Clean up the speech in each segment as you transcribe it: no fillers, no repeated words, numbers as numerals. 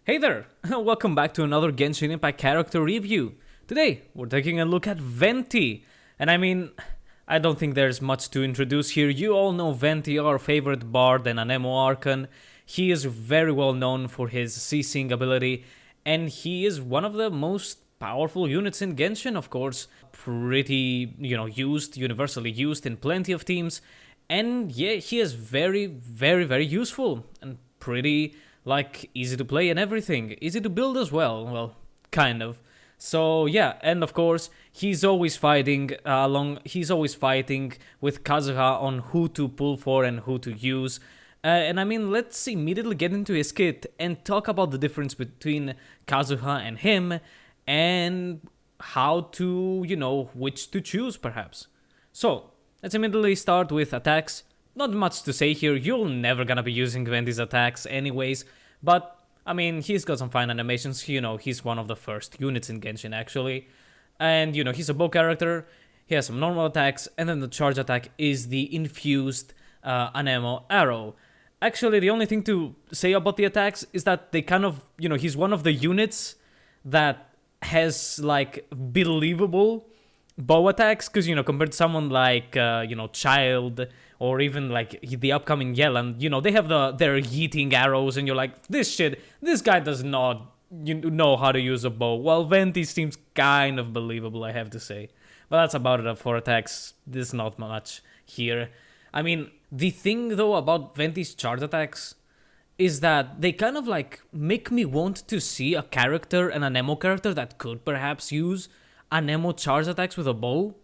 Hey there! Welcome back to another Genshin Impact character review. Today, we're taking a look at Venti. And I don't think there's much to introduce here. You all know Venti, our favorite bard and Anemo Archon. He is very well known for his ceasing ability, and he is one of the most powerful units in Genshin, of course. Pretty, universally used in plenty of teams. And yeah, he is very useful and pretty easy to play and everything. Easy to build as well, kind of. So yeah, and of course, he's always fighting with Kazuha on who to pull for and who to use. Let's immediately get into his kit and talk about the difference between Kazuha and him and how to, which to choose perhaps. So, let's immediately start with attacks. Not much to say here, you're never gonna be using Venti's attacks anyways, but he's got some fine animations. He's one of the first units in Genshin actually. And, he's a bow character, he has some normal attacks, and then the charge attack is the infused Anemo arrow. Actually, the only thing to say about the attacks is that they kind of, he's one of the units that has, believable bow attacks, because, compared to someone like, Child, or even, the upcoming Yelan, they have their yeeting arrows, and you're like, this guy does not know how to use a bow. Well, Venti seems kind of believable, I have to say. But that's about it for attacks. There's not much here. The thing, though, about Venti's charge attacks is that they kind of, make me want to see a character, an Anemo character, that could perhaps use Anemo charge attacks with a bow.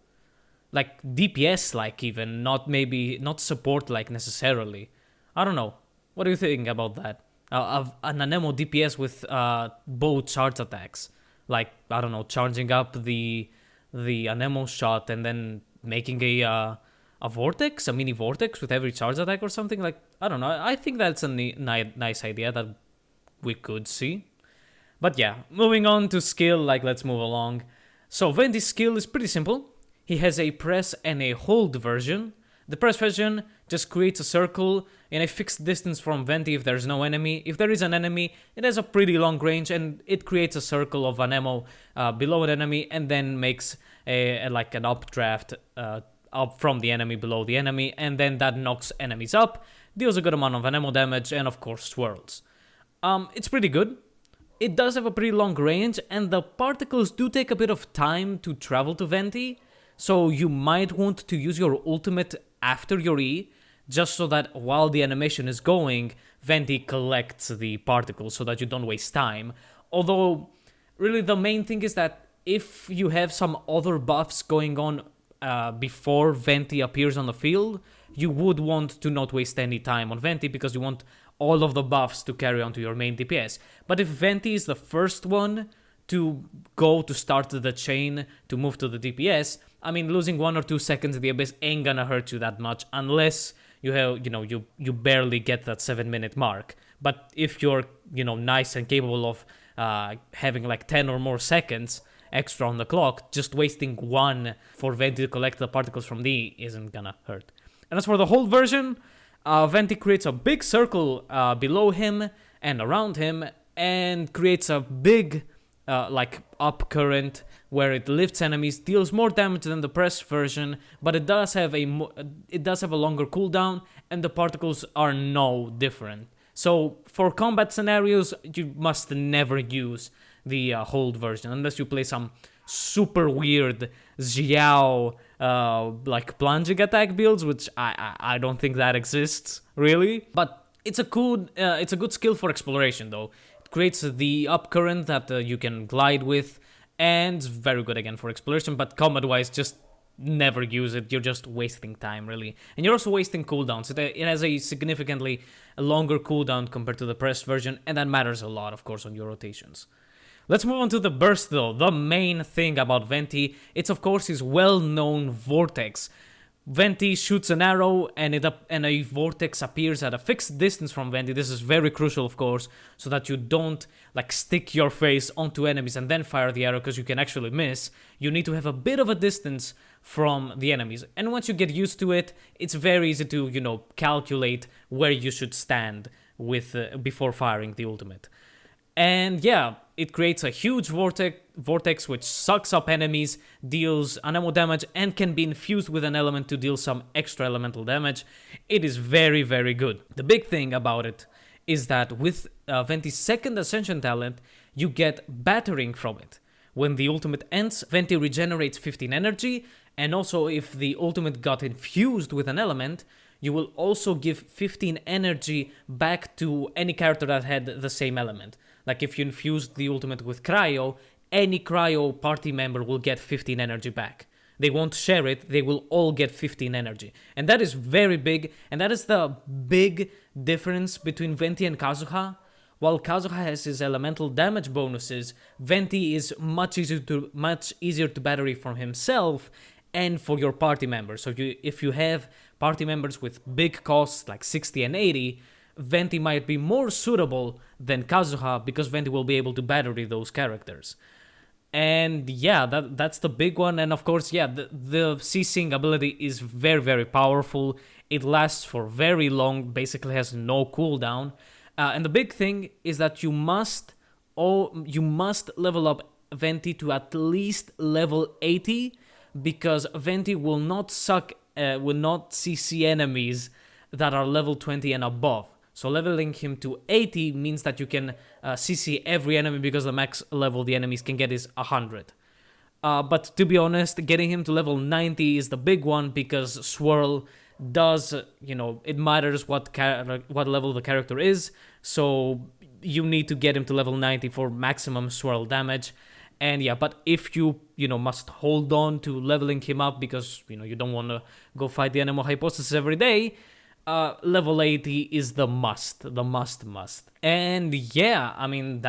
DPS, even, not support, necessarily. I don't know. What do you think about that? Of an Anemo DPS with bow charge attacks. I don't know, charging up the Anemo shot and then making a vortex, a mini vortex with every charge attack or something. I don't know. I think that's a nice idea that we could see. But yeah, moving on to skill, let's move along. So Venti's skill is pretty simple. He has a press and a hold version. The press version just creates a circle in a fixed distance from Venti if there's no enemy. If there is an enemy, it has a pretty long range and it creates a circle of Anemo below an enemy and then makes an updraft up from the enemy below the enemy, and then that knocks enemies up, deals a good amount of Anemo damage, and of course swirls. It's pretty good. It does have a pretty long range, and the particles do take a bit of time to travel to Venti, so you might want to use your ultimate after your E, just so that while the animation is going, Venti collects the particles so that you don't waste time. Although, really the main thing is that if you have some other buffs going on before Venti appears on the field, you would want to not waste any time on Venti because you want all of the buffs to carry on to your main DPS. But if Venti is the first one to go to start the chain to move to the DPS, losing 1 or 2 seconds in the Abyss ain't gonna hurt you that much unless you have, you barely get that 7-minute mark. But if you're, nice and capable of having 10 or more seconds extra on the clock, just wasting 1 for Venti to collect the particles from D isn't gonna hurt. And as for the hold version, Venti creates a big circle below him and around him and creates a big up current where it lifts enemies, deals more damage than the press version, but it does have a longer cooldown and the particles are no different. So for combat scenarios, you must never use the hold version unless you play some super weird Xiao plunging attack builds, which I don't think that exists really. But it's a good skill for exploration though. It creates the upcurrent that you can glide with, and it's very good again for exploration. But combat wise, just never use it. You're just wasting time really, and you're also wasting cooldowns. It has a significantly longer cooldown compared to the pressed version, and that matters a lot, of course, on your rotations. Let's move on to the burst though. The main thing about Venti, it's of course his well-known vortex. Venti shoots an arrow and a vortex appears at a fixed distance from Venti. This is very crucial, of course, so that you don't stick your face onto enemies and then fire the arrow, because you can actually miss. You need to have a bit of a distance from the enemies. And once you get used to it, it's very easy to, calculate where you should stand with before firing the ultimate. And yeah, it creates a huge vortex which sucks up enemies, deals anemo damage, and can be infused with an element to deal some extra elemental damage. It is very, very good. The big thing about it is that with Venti's second Ascension talent, you get battering from it. When the ultimate ends, Venti regenerates 15 energy, and also if the ultimate got infused with an element, you will also give 15 energy back to any character that had the same element. Like if you infused the ultimate with Cryo, any Cryo party member will get 15 energy back. They won't share it, they will all get 15 energy. And that is very big, and that is the big difference between Venti and Kazuha. While Kazuha has his elemental damage bonuses, Venti is much easier to battery for himself and for your party members. So if you have party members with big costs like 60 and 80, Venti might be more suitable than Kazuha because Venti will be able to battery those characters. And yeah, that's the big one. And of course, yeah, the ceasing ability is very, very powerful. It lasts for very long, basically has no cooldown. And the big thing is that you must level up Venti to at least level 80 because Venti will not CC enemies that are level 20 and above. So leveling him to 80 means that you can CC every enemy because the max level the enemies can get is 100. But to be honest, getting him to level 90 is the big one because Swirl does, it matters what level the character is. So you need to get him to level 90 for maximum Swirl damage. And yeah, but if you, must hold on to leveling him up because, you don't want to go fight the Anemo Hypothesis every day, level 80 is the must. And yeah, I mean,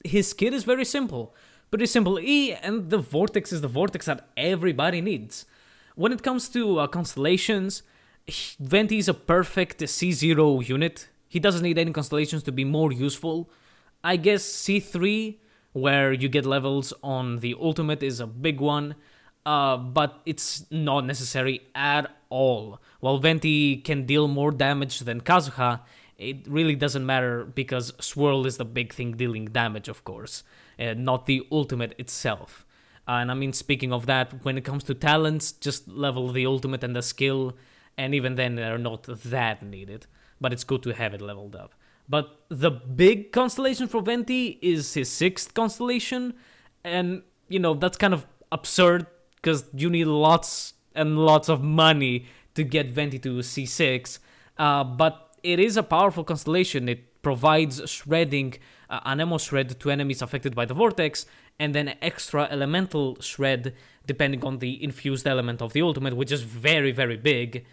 his kit is very simple. Pretty simple E, and the Vortex is the Vortex that everybody needs. When it comes to constellations, Venti is a perfect C0 unit. He doesn't need any constellations to be more useful. I guess C3, where you get levels on the ultimate, is a big one, but it's not necessary at all. While Venti can deal more damage than Kazuha, it really doesn't matter because Swirl is the big thing dealing damage, of course, not the ultimate itself. And I mean, speaking of that, when it comes to talents, just level the ultimate and the skill, and even then they're not that needed, but it's good to have it leveled up. But the big constellation for Venti is his 6th constellation, and, that's kind of absurd, because you need lots and lots of money to get Venti to C6, but it is a powerful constellation. It provides shredding, Anemo shred to enemies affected by the Vortex, and then extra elemental shred depending on the infused element of the ultimate, which is very, very big.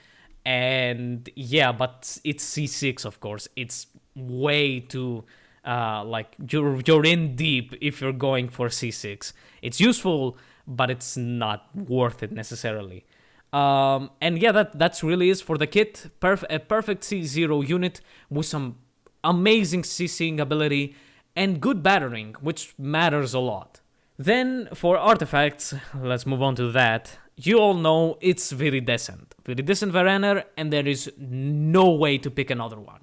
And yeah, but it's C6, of course. It's way too, you're in deep if you're going for C6. It's useful, but it's not worth it necessarily. And yeah, that's really is for the kit. A perfect C0 unit with some amazing CCing ability and good battering, which matters a lot. Then for artifacts, let's move on to that. You all know it's Viridescent Varaner, and there is no way to pick another one.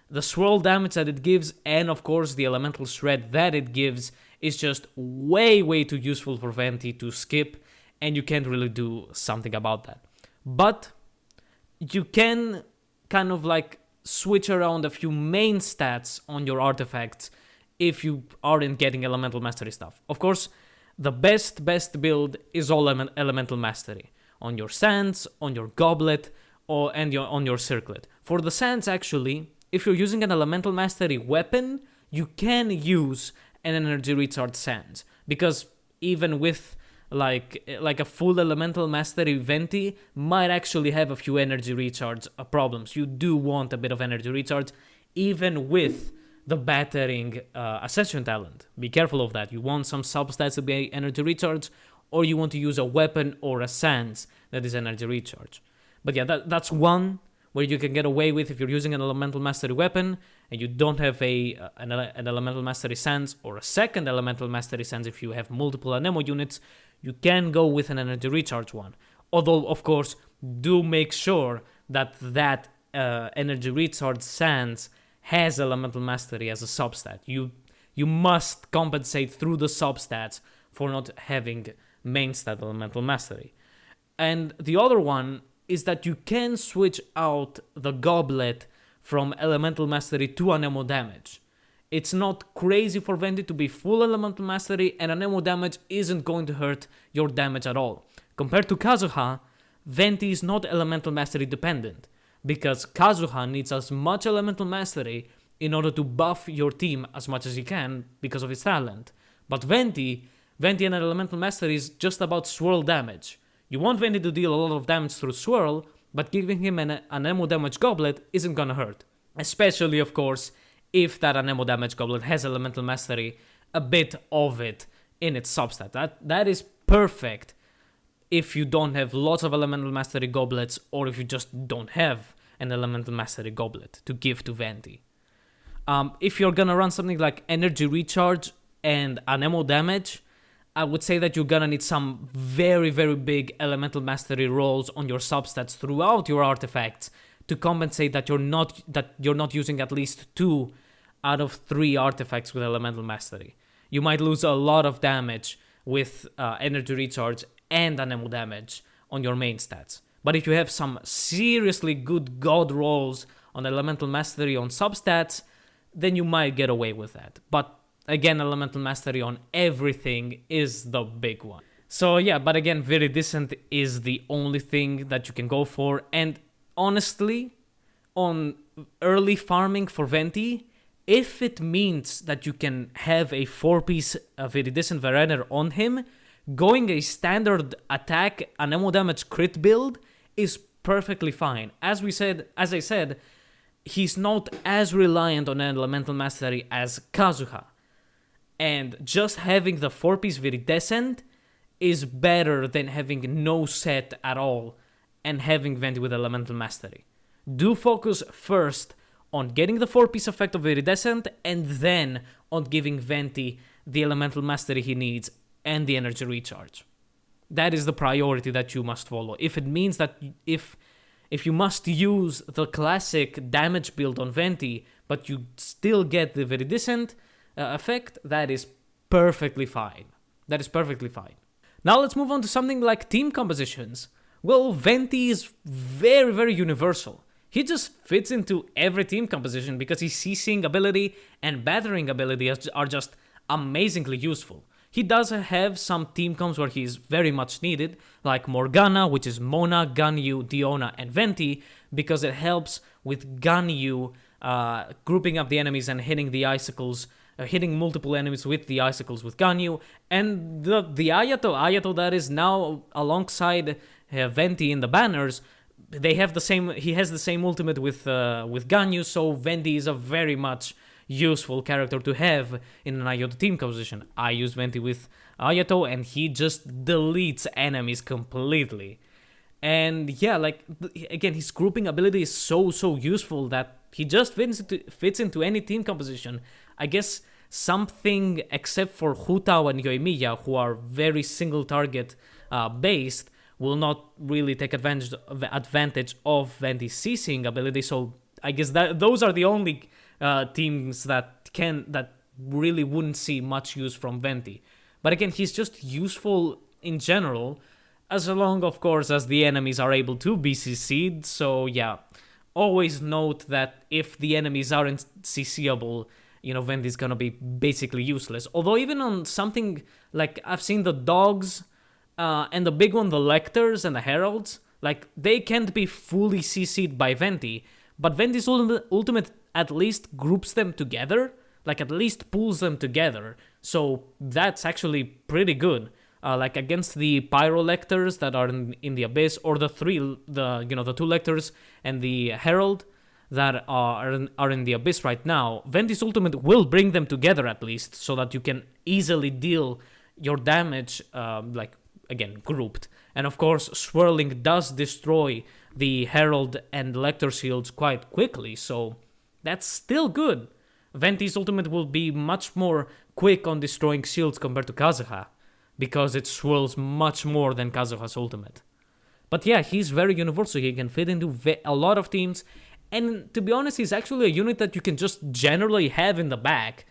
The swirl damage that it gives, and of course the elemental shred that it gives, is just way too useful for Venti to skip, and you can't really do something about that. But you can kind of switch around a few main stats on your artifacts if you aren't getting elemental mastery stuff. Of course, the best build is all elemental mastery on your sands, on your goblet, on your circlet. For the sands, actually, if you're using an elemental mastery weapon, you can use an energy recharge sands, because even with like a full elemental mastery Venti might actually have a few energy recharge problems. You do want a bit of energy recharge even with the battering Ascension talent. Be careful of that. You want some substats to be energy recharge, or you want to use a weapon or a sands that is energy recharge. But yeah, that's one where you can get away with if you're using an elemental mastery weapon and you don't have an elemental mastery sands, or a second elemental mastery sands if you have multiple Anemo units. You can go with an energy recharge one. Although, of course, do make sure that energy recharge sands has elemental mastery as a substat. You must compensate through the substats for not having main stat Elemental Mastery. And the other one is that you can switch out the Goblet from Elemental Mastery to Anemo Damage. It's not crazy for Venti to be full Elemental Mastery, and Anemo Damage isn't going to hurt your damage at all. Compared to Kazuha, Venti is not Elemental Mastery dependent, because Kazuha needs as much Elemental Mastery in order to buff your team as much as he can because of his talent. But Venti and Elemental Mastery is just about swirl damage. You want Venti to deal a lot of damage through swirl, but giving him an Anemo Damage Goblet isn't gonna hurt. Especially, of course, if that Anemo Damage Goblet has Elemental Mastery, a bit of it in its substat. That is perfect if you don't have lots of Elemental Mastery Goblets, or if you just don't have an Elemental Mastery Goblet to give to Venti. If you're gonna run something like Energy Recharge and Anemo Damage, I would say that you're gonna need some very, very big Elemental Mastery rolls on your substats throughout your artifacts to compensate that you're not using at least 2 out of 3 artifacts with Elemental Mastery. You might lose a lot of damage with Energy Recharge and Anemo Damage on your main stats. But if you have some seriously good god rolls on Elemental Mastery on substats, then you might get away with that. But again, Elemental Mastery on everything is the big one. So yeah, but again, Viridescent is the only thing that you can go for, and honestly, on early farming for Venti, if it means that you can have a 4-piece Viridescent Verener on him, going a standard attack Anemo Damage crit build is perfectly fine. As I said, he's not as reliant on Elemental Mastery as Kazuha. And just having the 4-piece Viridescent is better than having no set at all and having Venti with Elemental Mastery. Do focus first on getting the 4-piece effect of Viridescent, and then on giving Venti the Elemental Mastery he needs and the Energy Recharge. That is the priority that you must follow. If it means that if you must use the classic damage build on Venti, but you still get the Viridescent effect, that is perfectly fine. That is perfectly fine. Now let's move on to something like team compositions. Well, Venti is very, very universal. He just fits into every team composition because his CCing ability and battering ability are just amazingly useful. He does have some team comps where he's very much needed, like Morgana, which is Mona, Ganyu, Diona, and Venti, because it helps with Ganyu grouping up the enemies and hitting the icicles, hitting multiple enemies with the icicles with Ganyu, and the Ayato that is now alongside Venti in the banners. He has the same ultimate with Ganyu, so Venti is a very much useful character to have in an Ayato team composition. I use Venti with Ayato, and he just deletes enemies completely. And yeah, like, again, his grouping ability is so useful that he just fits into any team composition. I guess something except for Hutao and Yoimiya, who are very single target based, will not really take advantage of Venti's CCing ability. So I guess that those are the only teams that really wouldn't see much use from Venti. But again, he's just useful in general, as long, of course, as the enemies are able to be CC'd. So yeah, always note that if the enemies aren't CCable, Venti's gonna be basically useless. Although even on something like, I've seen the dogs, and the big one, the Lectors and the Heralds, like, they can't be fully CC'd by Venti, but Venti's ultimate at least groups them together, like at least pulls them together, so that's actually pretty good. Like against the Pyro Lectors that are in the Abyss, or the two Lectors and the Herald that are in the Abyss right now, Venti's ultimate will bring them together at least, so that you can easily deal your damage, again, grouped. And of course, swirling does destroy the Herald and Lector shields quite quickly, so that's still good. Venti's ultimate will be much more quick on destroying shields compared to Kazuha, because it swirls much more than Kazuha's ultimate. But yeah, he's very universal. He can fit into a lot of teams, and to be honest, he's actually a unit that you can just generally have in the back.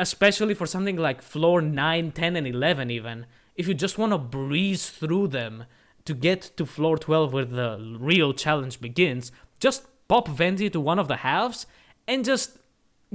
especially for something like floor 9, 10, and 11 even, if you just want to breeze through them to get to floor 12 where the real challenge begins, just pop Venti to one of the halves and just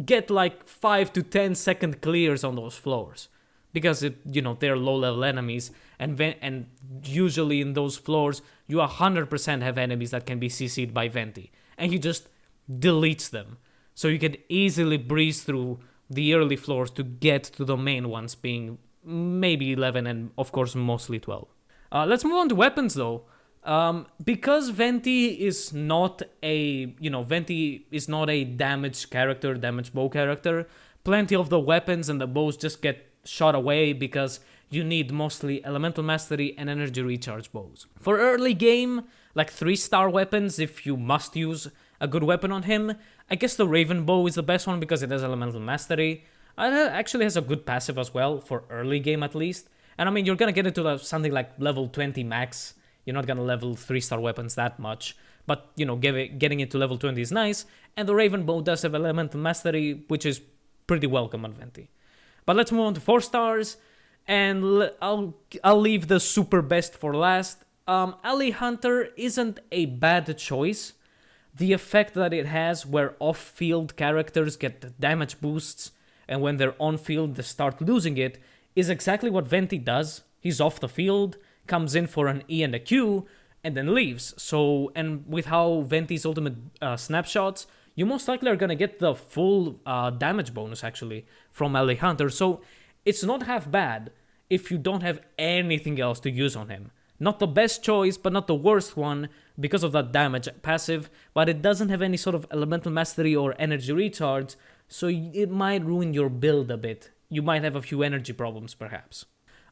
get like 5 to 10 second clears on those floors. Because they're low level enemies, and usually in those floors you 100% have enemies that can be CC'd by Venti, and he just deletes them. So you can easily breeze through the early floors to get to the main ones, being maybe 11 and of course mostly 12. Let's move on to weapons though. Because Venti is not a damage bow character, plenty of the weapons and the bows just get shot away because you need mostly elemental mastery and energy recharge bows. For early game, like 3-star weapons, if you must use a good weapon on him, I guess the Raven Bow is the best one because it has elemental mastery. It actually has a good passive as well, for early game at least. And I mean, you're gonna get into something like level 20 max. You're not gonna level 3-star weapons that much. But, getting into level 20 is nice. And the Raven Bow does have elemental mastery, which is pretty welcome on Venti. But let's move on to 4 stars, and I'll leave the super best for last. Ahhh Hunter isn't a bad choice. The effect that it has where off-field characters get damage boosts, and when they're on-field they start losing it, is exactly what Venti does. He's off the field, comes in for an E and a Q, and then leaves. So, and with how Venti's ultimate snapshots, you most likely are gonna get the full damage bonus actually from Ahhh Hunter, so it's not half bad if you don't have anything else to use on him. Not the best choice, but not the worst one because of that damage passive, but it doesn't have any sort of elemental mastery or energy recharge, so it might ruin your build a bit. You might have a few energy problems perhaps.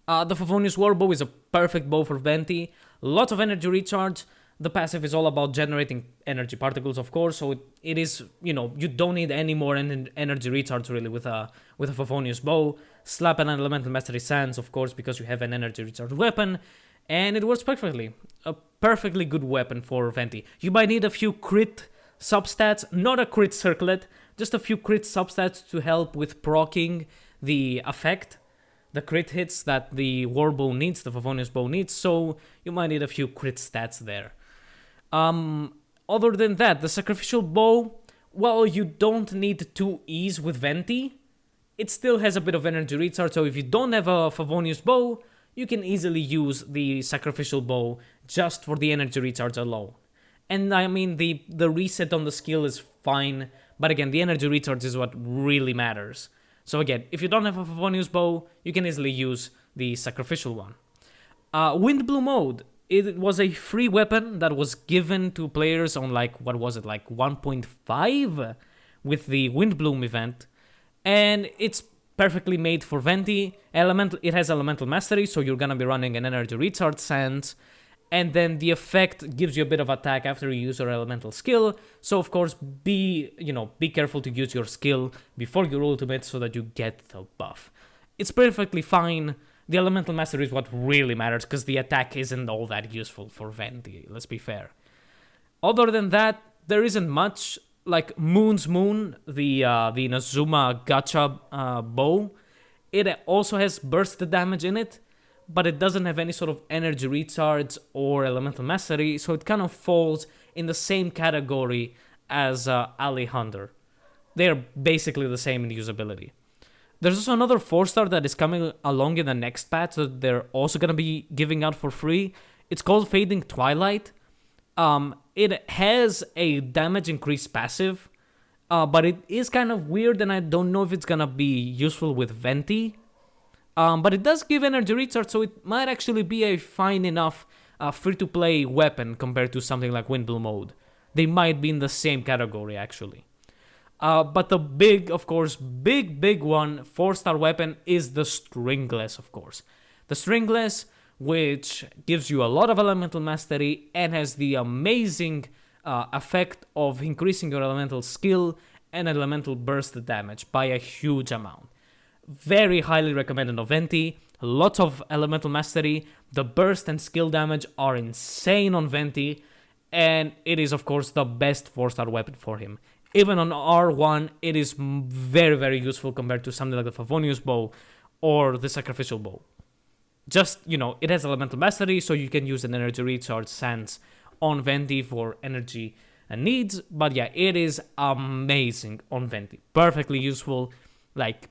The Favonius Warbow is a perfect bow for Venti, lots of energy recharge. The passive is all about generating energy particles, of course, so it is, you don't need any more energy recharge really with a Favonius Bow. Slap an Elemental Mastery Sands, of course, because you have an energy recharge weapon, and it works perfectly. A perfectly good weapon for Venti. You might need a few crit substats, not a crit circlet, just a few crit substats to help with proccing the effect, the crit hits that the Warbow needs, the Favonius Bow needs, so you might need a few crit stats there. Other than that, the Sacrificial Bow, well, you don't need 2 E's with Venti. It still has a bit of energy recharge, so if you don't have a Favonius Bow, you can easily use the Sacrificial Bow just for the energy recharge alone. And I mean, the reset on the skill is fine, but again, the energy recharge is what really matters. So again, if you don't have a Favonius Bow, you can easily use the Sacrificial one. Windbloom Mode. It was a free weapon that was given to players on like 1.5 with the Windbloom event, and it's perfectly made for Venti. It has elemental mastery, so you're gonna be running an energy recharge sands, and then the effect gives you a bit of attack after you use your elemental skill. So of course, be careful to use your skill before your ultimate so that you get the buff. It's perfectly fine. The elemental mastery is what really matters because the attack isn't all that useful for Venti, let's be fair. Other than that, there isn't much. Like Moon's Moon, the Inazuma Gacha bow, it also has burst damage in it, but it doesn't have any sort of energy recharge or elemental mastery, so it kind of falls in the same category as Ahhh Hunter. They're basically the same in usability. There's also another 4-star that is coming along in the next patch that they're also going to be giving out for free. It's called Fading Twilight. It has a damage increase passive, but it is kind of weird and I don't know if it's going to be useful with Venti. But it does give energy recharge, so it might actually be a fine enough free-to-play weapon compared to something like Windbloom Mode. They might be in the same category, actually. But the big one, 4-star weapon is the Stringless, of course. The Stringless, which gives you a lot of elemental mastery and has the amazing effect of increasing your elemental skill and elemental burst damage by a huge amount. Very highly recommended on Venti. Lots of elemental mastery. The burst and skill damage are insane on Venti. And it is, of course, the best 4-star weapon for him. Even on R1, it is very, very useful compared to something like the Favonius bow or the Sacrificial bow. Just, it has elemental mastery, so you can use an energy recharge sense on Venti for energy and needs. But yeah, it is amazing on Venti. Perfectly useful, like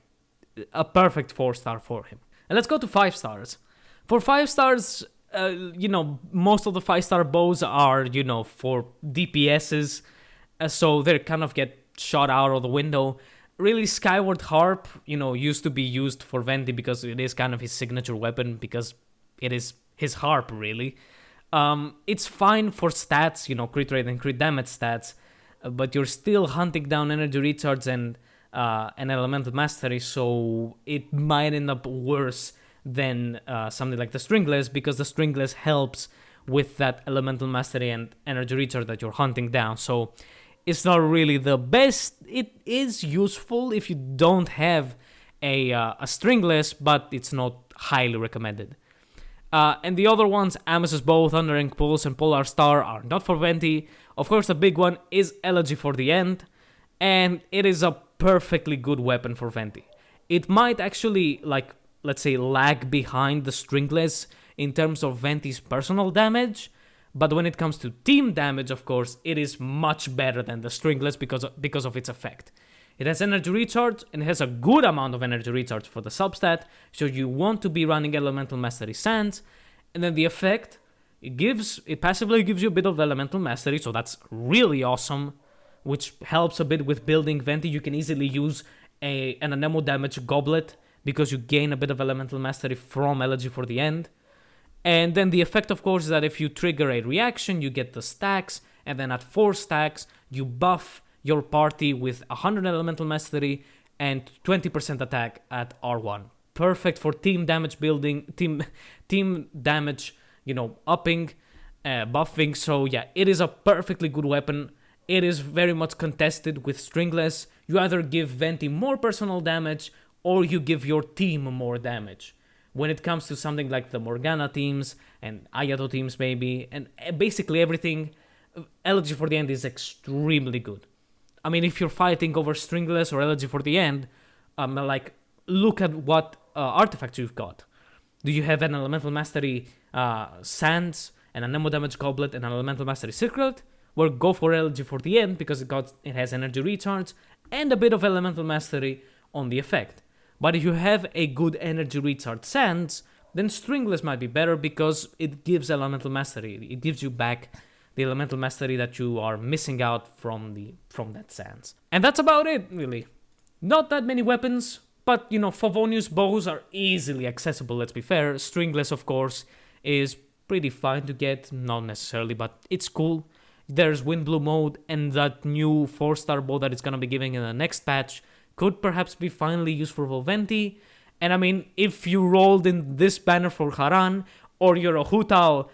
a perfect 4-star for him. And let's go to 5 stars. For 5 stars, most of the 5-star bows are, for DPSs, so they kind of get shot out of the window. Really, Skyward Harp, used to be used for Venti because it is kind of his signature weapon, because it is his harp, really. It's fine for stats, crit rate and crit damage stats, but you're still hunting down energy recharge and elemental mastery, so it might end up worse than something like the Stringless, because the Stringless helps with that elemental mastery and energy recharge that you're hunting down. So it's not really the best. It is useful if you don't have a Stringless, but it's not highly recommended. And the other ones, Amos's Bow, Thundering Pulse, and Polar Star, are not for Venti. Of course, the big one is Elegy for the End, and it is a perfectly good weapon for Venti. It might actually, let's say, lag behind the Stringless in terms of Venti's personal damage, but when it comes to team damage, of course, it is much better than the Stringless because of its effect. It has energy recharge, and it has a good amount of energy recharge for the substat, so you want to be running Elemental Mastery Sands. And then the effect, it passively gives you a bit of Elemental Mastery, so that's really awesome, which helps a bit with building Venti. You can easily use an Anemo damage Goblet, because you gain a bit of Elemental Mastery from Elegy for the End. And then the effect, of course, is that if you trigger a reaction, you get the stacks, and then at 4 stacks, you buff your party with 100 Elemental Mastery and 20% attack at R1. Perfect for team damage building, team damage, upping, buffing. So yeah, it is a perfectly good weapon. It is very much contested with Stringless. You either give Venti more personal damage, or you give your team more damage. When it comes to something like the Morgana teams and Ayato teams maybe, and basically everything, Elegy for the End is extremely good. I mean, if you're fighting over Stringless or Elegy for the End, look at what artifacts you've got. Do you have an Elemental Mastery Sands, and an Anemo Damage Goblet, and an Elemental Mastery Circlet? Well, go for Elegy for the End, because it has energy recharge and a bit of Elemental Mastery on the effect. But if you have a good energy recharge Sands, then Stringless might be better, because it gives Elemental Mastery. It gives you back the Elemental Mastery that you are missing out from that Sands. And that's about it, really. Not that many weapons, but, Favonius bows are easily accessible, let's be fair. Stringless, of course, is pretty fine to get, not necessarily, but it's cool. There's Windblow mode, and that new 4-star bow that it's gonna be giving in the next patch could perhaps be finally useful for Venti. And I mean, if you rolled in this banner for Haran, or you're a Hu Tao,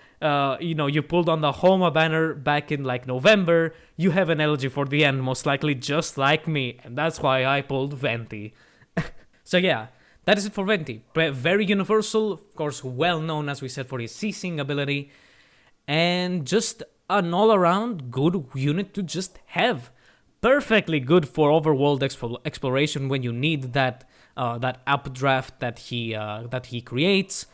you pulled on the Homa banner back in November, you have an Elegy for the End, most likely, just like me, and that's why I pulled Venti. So yeah, that is it for Venti. Very universal, of course, well known, as we said, for his ceasing ability, and just an all-around good unit to just have. Perfectly good for overworld exploration when you need that updraft that he creates,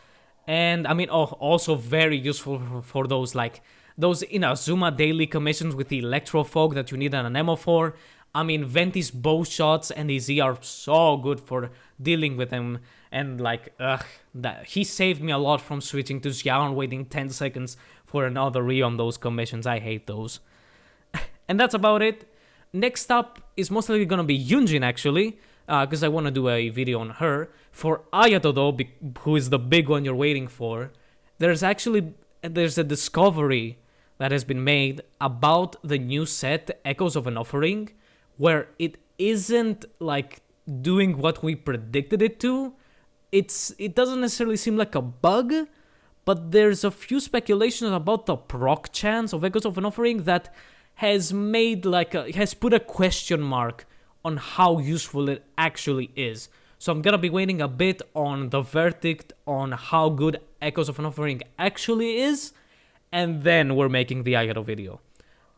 and I mean, also very useful for those Inazuma daily commissions with the Electro-Folk that you need an Anemo for. I mean, Venti's bow shots and his E are so good for dealing with him, and he saved me a lot from switching to Xiao and waiting 10 seconds for another re on those commissions. I hate those. And that's about it. Next up is most likely gonna be Yunjin, actually, because I want to do a video on her. For Ayato, though, who is the big one you're waiting for, there's a discovery that has been made about the new set, Echoes of an Offering, where it isn't doing what we predicted it to. It doesn't necessarily seem like a bug, but there's a few speculations about the proc chance of Echoes of an Offering that has made has put a question mark on how useful it actually is. So I'm gonna be waiting a bit on the verdict on how good Echoes of an Offering actually is, and then we're making the Ayato video.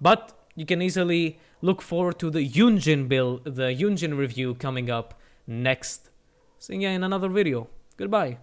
But you can easily look forward to the Yunjin review coming up next. Seeing you in another video. Goodbye.